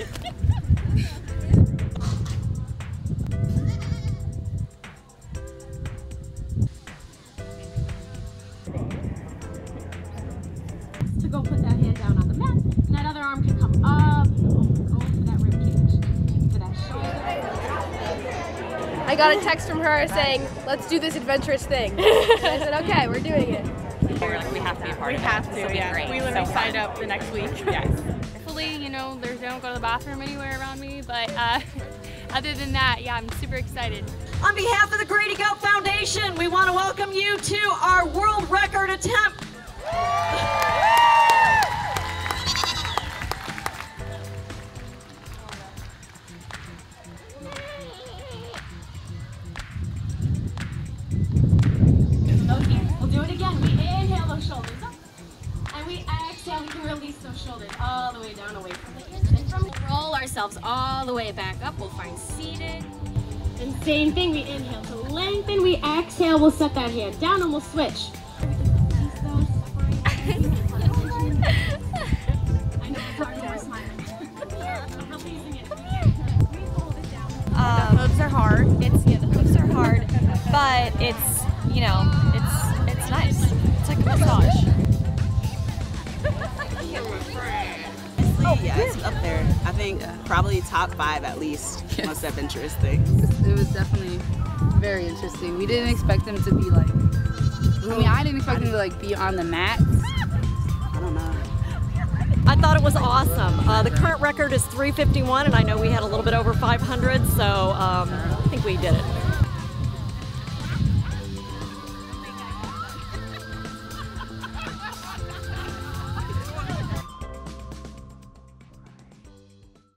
To go put that hand down on the mat, and that other arm can come up, go for that rib cage, for that shoulder. I got a text from her saying, let's do this adventurous thing. And I said, okay, we're doing it. We're like, we have to be a part of it. We have to, yeah. Great. We literally signed up the next week. Yes. Hopefully, you know, they don't go to the bathroom anywhere around me, but other than that, yeah, I'm super excited. On behalf of the Grady Goat Foundation, we want to welcome you to our world record attempt. We'll do it again. We inhale those shoulders up, and we exhale. We can release those shoulders all the way down, away from the ears. And from roll ourselves all the way back up. We'll find seated. And same thing. We inhale to lengthen. We exhale. We'll set that hand down, and we'll switch. I know it's hard. We're smiling. How pleasing it is. We hold it down. The hooves are hard. The hooves are hard, but it's, you know, it's nice. It's like a massage. Yeah, it's up there. I think probably top 5 at least. Most adventurous things. It was definitely very interesting. We didn't expect them to be like, I didn't expect them to like be on the mats. I don't know. I thought it was awesome. The current record is 351, and I know we had a little bit over 500, so I think we did it.